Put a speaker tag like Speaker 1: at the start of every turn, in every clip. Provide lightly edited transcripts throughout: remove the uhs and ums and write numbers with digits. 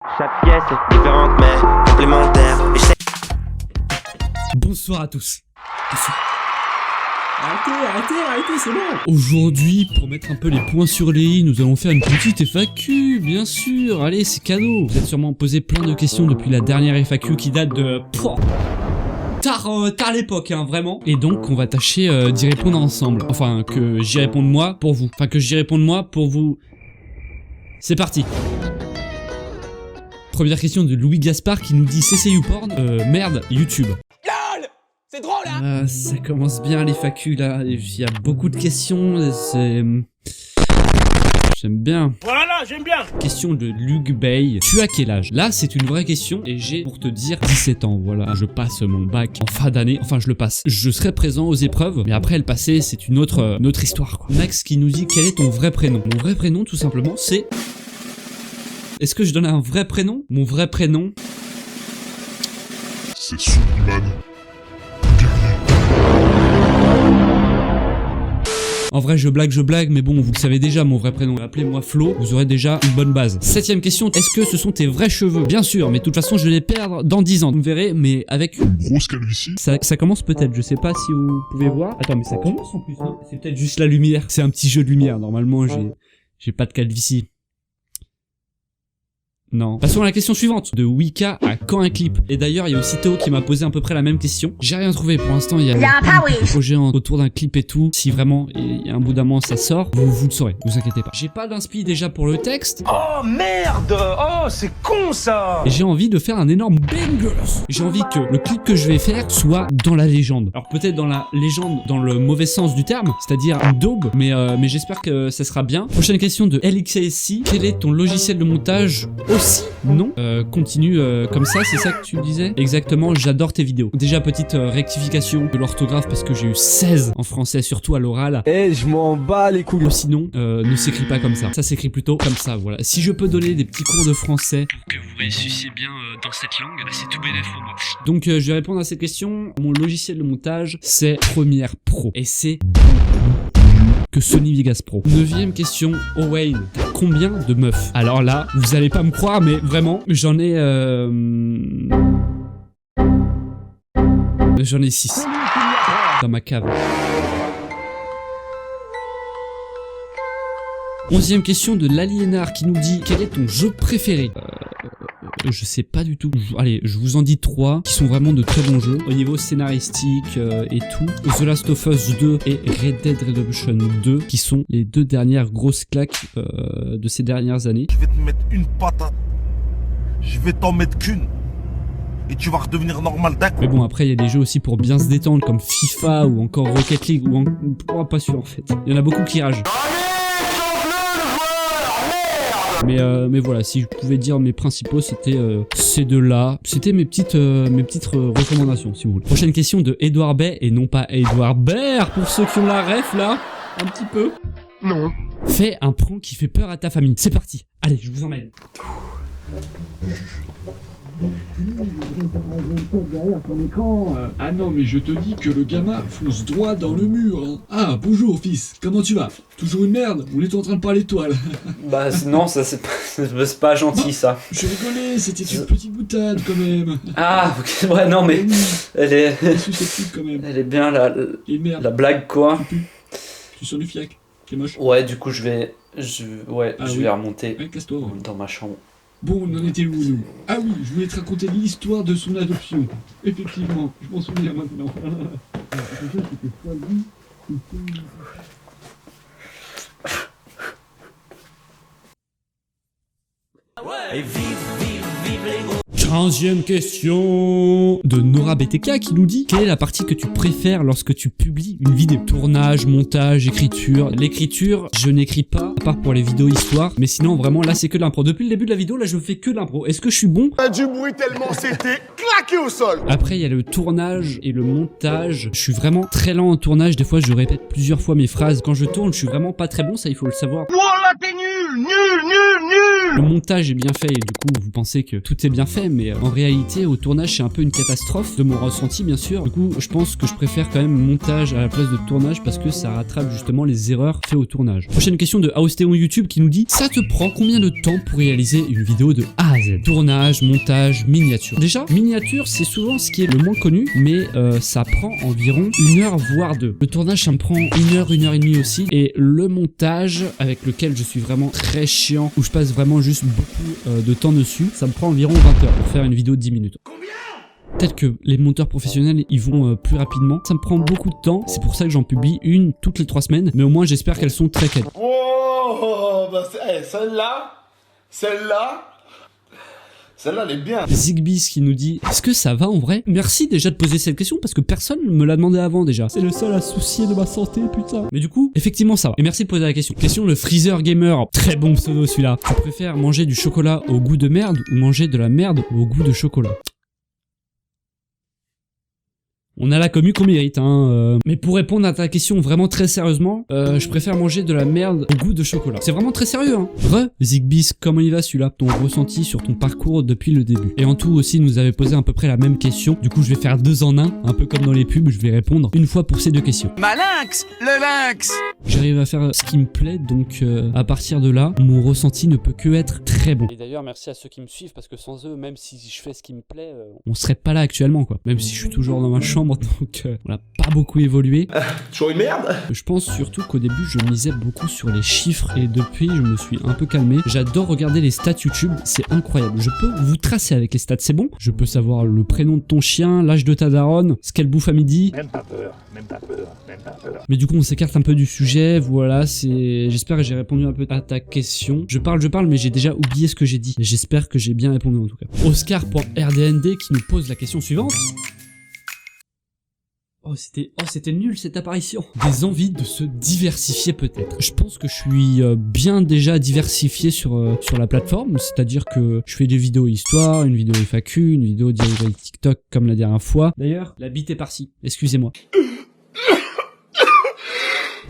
Speaker 1: Chaque pièce est différente mais complémentaire.
Speaker 2: Bonsoir à tous. Arrêtez, c'est bon. Aujourd'hui, pour mettre un peu les points sur les i, nous allons faire une petite FAQ, bien sûr. Allez, c'est cadeau. Vous êtes sûrement posé plein de questions depuis la dernière FAQ qui date de... Tard l'époque, hein, vraiment. Et donc, on va tâcher d'y répondre ensemble. Enfin, que j'y réponde moi pour vous. Enfin, que j'y réponde moi pour vous. C'est parti. Première question de Louis Gaspard qui nous dit CC YouPorn, merde, YouTube.
Speaker 3: LOL, c'est drôle hein.
Speaker 2: Ça commence bien les FAQ là, il y a beaucoup de questions, c'est... J'aime bien.
Speaker 3: Voilà, j'aime bien.
Speaker 2: Question de Luc Bay. Tu as quel âge? Là, c'est une vraie question et j'ai, pour te dire, 17 ans. Voilà, je passe mon bac en fin d'année. Enfin, je le passe. Je serai présent aux épreuves, mais après le passé, c'est une autre histoire, quoi. Max qui nous dit quel est ton vrai prénom? Mon vrai prénom, tout simplement, c'est... Est-ce que je donne un vrai prénom? Mon vrai prénom...
Speaker 4: C'est Suleiman.
Speaker 2: En vrai, je blague, mais bon, vous le savez déjà, mon vrai prénom. Appelez-moi Flo, vous aurez déjà une bonne base. 7ème question, est-ce que ce sont tes vrais cheveux? Bien sûr, mais de toute façon, je vais les perdre dans 10 ans. Vous me verrez, mais avec...
Speaker 4: Une grosse calvitie.
Speaker 2: Ça commence peut-être, je sais pas si vous pouvez voir. Attends, mais ça commence en plus, non? C'est peut-être juste la lumière. C'est un petit jeu de lumière, normalement, j'ai pas de calvitie. Non. Passons à la question suivante. De Wika à quand un clip? Et d'ailleurs, il y a aussi Théo qui m'a posé à peu près la même question. J'ai rien trouvé pour l'instant. Il y a un projet autour d'un clip et tout. Si vraiment, il y a un bout d'un moment ça sort, vous le saurez. Vous inquiétez pas. J'ai pas d'inspi déjà pour le texte.
Speaker 3: Oh merde. Oh, c'est con ça.
Speaker 2: Et j'ai envie de faire un énorme banger. J'ai envie que le clip que je vais faire soit dans la légende. Alors peut-être dans la légende dans le mauvais sens du terme, c'est-à-dire une daube, mais j'espère que ça sera bien. Prochaine question de LXASC. Quel est ton logiciel de montage aussi? Non. Continue comme ça, c'est ça que tu disais? Exactement, j'adore tes vidéos. Déjà, petite rectification de l'orthographe parce que j'ai eu 16 en français, surtout à l'oral.
Speaker 5: Eh, je m'en bats les couilles.
Speaker 2: Sinon, ne s'écrit pas comme ça. Ça s'écrit plutôt comme ça, voilà. Si je peux donner des petits cours de français pour que vous réussissiez bien dans cette langue, c'est tout bénéf pour moi. Donc, je vais répondre à cette question. Mon logiciel de montage, c'est Premiere Pro. Et c'est... que Sony Vegas Pro. 9ème question, Owen, t'as combien de meufs? Alors là, vous allez pas me croire, mais vraiment, j'en ai 6 dans ma cave. 11ème question de l'Aliénard qui nous dit quel est ton jeu préféré? Je sais pas du tout. Allez, je vous en dis 3 qui sont vraiment de très bons jeux au niveau scénaristique et tout. The Last of Us 2 et Red Dead Redemption 2 qui sont les deux dernières grosses claques de ces dernières années.
Speaker 6: Je vais te mettre une patate. Je vais t'en mettre qu'une. Et tu vas redevenir normal d'un coup.
Speaker 2: Mais bon, après il y a des jeux aussi pour bien se détendre comme FIFA ou encore Rocket League ou pas sûr en fait. Il y en a beaucoup qui ragent. Mais voilà, si je pouvais dire mes principaux, c'était ces deux-là. C'était mes petites recommandations, si vous voulez. Prochaine question de Edouard Bay, et non pas Edouard Baird, pour ceux qui ont la ref, là. Un petit peu.
Speaker 4: Non.
Speaker 2: Fais un prank qui fait peur à ta famille. C'est parti. Allez, je vous emmène.
Speaker 7: Ah non, mais je te dis que le gamin fonce droit dans le mur. Hein. Ah, bonjour fils, comment tu vas? Toujours une merde? On est en train de parler de toi là.
Speaker 8: Bah non, ça c'est pas gentil ça.
Speaker 7: Je rigolais, c'était une petite boutade quand même.
Speaker 8: Ah, ok, ouais, non mais elle est
Speaker 7: susceptible quand même.
Speaker 8: elle est bien la
Speaker 7: merde.
Speaker 8: blague quoi.
Speaker 7: Tu sens du fiac, c'est moche.
Speaker 8: Ouais, du coup je vais remonter
Speaker 7: casse-toi, ouais.
Speaker 8: dans ma chambre.
Speaker 7: Bon, on en était où nous? Ah oui, je voulais te raconter l'histoire de son adoption. Effectivement, je m'en souviens maintenant.
Speaker 3: Et vive les gros.
Speaker 2: 15ème question de Nora BTK qui nous dit quelle est la partie que tu préfères lorsque tu publies une vidéo? Tournage, montage, écriture. L'écriture, je n'écris pas, à part pour les vidéos histoire, mais sinon vraiment là c'est que de l'impro. Depuis le début de la vidéo, là je fais que de l'impro. Est-ce que je suis bon?
Speaker 6: Pas du bruit tellement c'était claqué au sol.
Speaker 2: Après il y a le tournage et le montage. Je suis vraiment très lent en tournage, des fois je répète plusieurs fois mes phrases. Quand je tourne, je suis vraiment pas très bon, ça il faut le savoir.
Speaker 6: Voilà, t'es nul.
Speaker 2: Le montage est bien fait et du coup vous pensez que tout est bien fait, mais en réalité au tournage c'est un peu une catastrophe de mon ressenti bien sûr. Du coup je pense que je préfère quand même montage à la place de tournage parce que ça rattrape justement les erreurs faites au tournage. Prochaine question de Aostéon YouTube qui nous dit: ça te prend combien de temps pour réaliser une vidéo de A à Z? Tournage, montage, miniature. Déjà, miniature c'est souvent ce qui est le moins connu, mais ça prend environ 1 heure voire 2. Le tournage ça me prend 1 heure, 1 heure et demie aussi, et le montage avec lequel je suis vraiment très chiant, où je passe vraiment juste beaucoup de temps dessus, ça me prend environ 20 heures pour faire une vidéo de 10 minutes. Peut-être que les monteurs professionnels ils vont plus rapidement, ça me prend beaucoup de temps, c'est pour ça que j'en publie une toutes les 3 semaines, mais au moins j'espère qu'elles sont très quali.
Speaker 6: Oh, bah celle-là, elle est bien.
Speaker 2: Zigbis qui nous dit: est-ce que ça va en vrai? Merci déjà de poser cette question parce que personne me l'a demandé avant déjà. C'est le seul à soucier de ma santé, putain. Mais du coup, effectivement ça va. Et merci de poser la question. Question le Freezer Gamer. Très bon pseudo celui-là. Tu préfères manger du chocolat au goût de merde ou manger de la merde au goût de chocolat? On a la commu qu'on mérite, hein. Mais pour répondre à ta question vraiment très sérieusement, je préfère manger de la merde au goût de chocolat. C'est vraiment très sérieux, hein. Zigbis, comment il va celui-là? Ton ressenti sur ton parcours depuis le début. Et en tout aussi, nous avait posé à peu près la même question. Du coup, je vais faire 2 en 1, un peu comme dans les pubs, je vais répondre une fois pour ces 2 questions.
Speaker 3: Malinx, le lynx.
Speaker 2: J'arrive à faire ce qui me plaît, donc à partir de là, mon ressenti ne peut que être très bon.
Speaker 8: Et d'ailleurs, merci à ceux qui me suivent parce que sans eux, même si je fais ce qui me plaît,
Speaker 2: On serait pas là actuellement, quoi. Même si je suis toujours dans ma chambre, donc on n'a pas beaucoup évolué.
Speaker 6: Toujours une merde.
Speaker 2: Je pense surtout qu'au début je misais beaucoup sur les chiffres et depuis je me suis un peu calmé. J'adore regarder les stats YouTube, c'est incroyable. Je peux vous tracer avec les stats, c'est bon. Je peux savoir le prénom de ton chien, l'âge de ta daronne, ce qu'elle bouffe à midi.
Speaker 4: Même pas peur, même pas peur, même pas peur.
Speaker 2: Mais du coup on s'écarte un peu du sujet, voilà, j'espère que j'ai répondu un peu à ta question. Je parle, mais j'ai déjà oublié ce que j'ai dit. J'espère que j'ai bien répondu en tout cas. Oscar.rdnd qui nous pose la question suivante. Oh c'était nul cette apparition. Des envies de se diversifier peut-être. Je pense que je suis bien déjà diversifié sur la plateforme, c'est-à-dire que je fais des vidéos histoire, une vidéo FAQ, une vidéo DIY TikTok comme la dernière fois. D'ailleurs, la bite est par-ci, excusez-moi.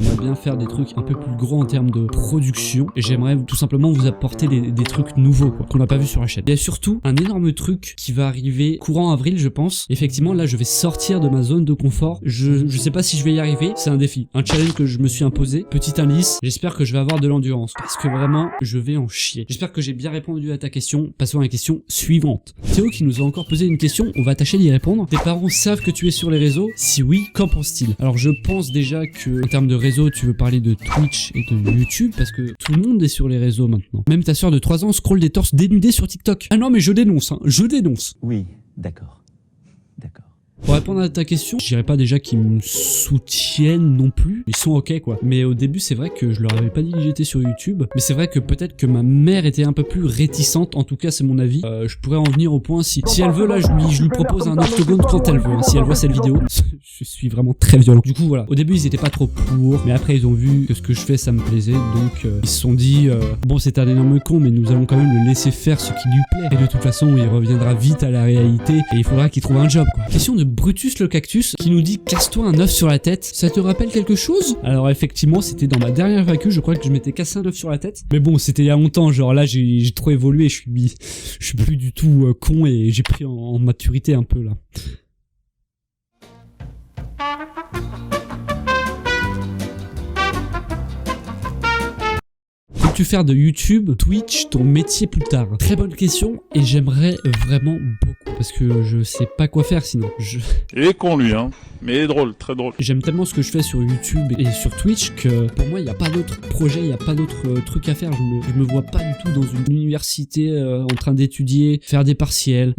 Speaker 2: On va bien faire des trucs un peu plus gros en termes de production et j'aimerais tout simplement vous apporter des trucs nouveaux quoi, qu'on n'a pas vu sur la chaîne. Il y a surtout un énorme truc qui va arriver courant avril je pense. Effectivement là je vais sortir de ma zone de confort. Je sais pas si je vais y arriver, c'est un défi, un challenge que je me suis imposé. Petit indice, j'espère que je vais avoir de l'endurance parce que vraiment je vais en chier. J'espère que j'ai bien répondu à ta question. Passons à la question suivante. Théo qui nous a encore posé une question, on va tâcher d'y répondre. Tes parents savent que tu es sur les réseaux? Si oui, qu'en pensent-ils? Alors je pense déjà que en termes de réseau tu veux parler de Twitch et de YouTube parce que tout le monde est sur les réseaux maintenant. Même ta soeur de 3 ans scrolle des torses dénudés sur TikTok. Ah non mais je dénonce, hein, je dénonce.
Speaker 5: Oui, d'accord. D'accord.
Speaker 2: Pour répondre à ta question, je dirais pas déjà qu'ils me soutiennent non plus. Ils sont ok quoi. Mais au début c'est vrai que je leur avais pas dit que j'étais sur YouTube. Mais c'est vrai que peut-être que ma mère était un peu plus réticente. En tout cas c'est mon avis. Je pourrais en venir au point si elle veut là je lui propose un octogone quand elle veut. Hein, si elle voit cette vidéo. Je suis vraiment très violent. Du coup voilà. Au début ils étaient pas trop pour. Mais après ils ont vu que ce que je fais ça me plaisait. Donc ils se sont dit bon c'est un énorme con mais nous allons quand même le laisser faire ce qui lui plaît. Et de toute façon il reviendra vite à la réalité. Et il faudra qu'il trouve un job quoi. Question de Brutus le cactus qui nous dit: casse-toi un œuf sur la tête, ça te rappelle quelque chose? Alors effectivement c'était dans ma dernière FAQ, je crois que je m'étais cassé un œuf sur la tête. Mais bon c'était il y a longtemps, genre là j'ai trop évolué, je suis plus du tout con et j'ai pris en maturité un peu là. Comptes-tu faire de YouTube, Twitch, ton métier plus tard? Très bonne question et j'aimerais vraiment beaucoup parce que je sais pas quoi faire sinon.
Speaker 4: Il est con lui, hein, mais il est drôle, très drôle.
Speaker 2: J'aime tellement ce que je fais sur YouTube et sur Twitch que pour moi il n'y a pas d'autres projets, il n'y a pas d'autres trucs à faire. Je me vois pas du tout dans une université en train d'étudier, faire des partiels,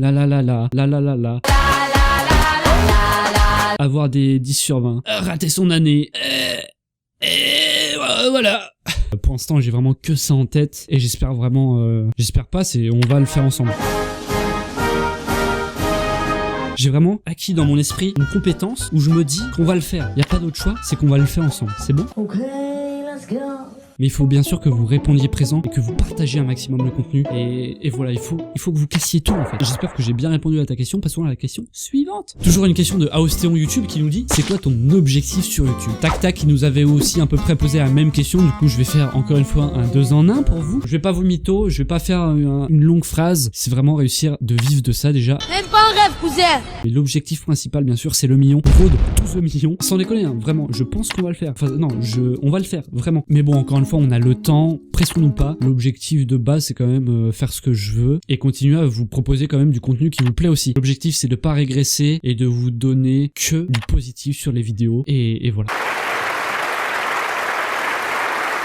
Speaker 2: avoir des 10 sur 20, rater son année, voilà. Pour l'instant j'ai vraiment que ça en tête et j'espère vraiment, j'espère pas, on va le faire ensemble. J'ai vraiment acquis dans mon esprit une compétence où je me dis qu'on va le faire. Il n'y a pas d'autre choix, c'est qu'on va le faire ensemble. C'est bon?
Speaker 9: Ok, let's go.
Speaker 2: mais il faut bien sûr que vous répondiez présent et que vous partagiez un maximum le contenu. Et voilà, il faut que vous cassiez tout en fait. J'espère que j'ai bien répondu à ta question. Passons à la question suivante. Toujours une question de Aostéon YouTube qui nous dit: c'est quoi ton objectif sur YouTube? Tac Tac qui nous avait aussi à peu près posé la même question. Du coup, je vais faire encore une fois un 2 en 1 pour vous. Je vais pas vous mytho, je vais pas faire une longue phrase. C'est vraiment réussir de vivre de ça déjà.
Speaker 9: Même pas un rêve, cousin.
Speaker 2: Mais l'objectif principal, bien sûr, c'est le million. On fraude tous le million. Sans déconner, hein, vraiment. Je pense qu'on va le faire. Enfin, non, on va le faire, vraiment. Mais bon, encore une fois, on a le temps. Pressons-nous pas. L'objectif de base, c'est quand même faire ce que je veux et continuer à vous proposer quand même du contenu qui vous plaît aussi. L'objectif, c'est de pas régresser et de vous donner que du positif sur les vidéos. Et voilà.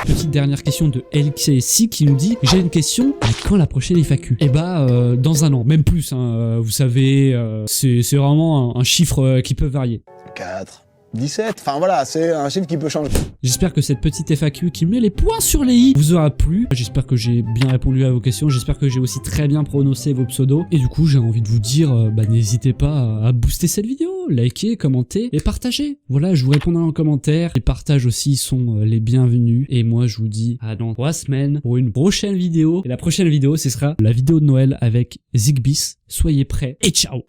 Speaker 2: Petite dernière question de LKC qui nous dit: j'ai une question, à quand la prochaine FAQ? Eh bah dans un an, même plus, hein, vous savez, c'est vraiment un chiffre qui peut varier.
Speaker 10: 4, 17, enfin voilà, c'est un chiffre qui peut changer.
Speaker 2: J'espère que cette petite FAQ qui met les points sur les i vous aura plu. J'espère que j'ai bien répondu à vos questions, j'espère que j'ai aussi très bien prononcé vos pseudos. Et du coup, j'ai envie de vous dire, n'hésitez pas à booster cette vidéo, liker, commenter et partager. Voilà, je vous répondrai en commentaire. Les partages aussi sont les bienvenus. Et moi, je vous dis à dans 3 semaines pour une prochaine vidéo. Et la prochaine vidéo, ce sera la vidéo de Noël avec Zigbis. Soyez prêts et ciao!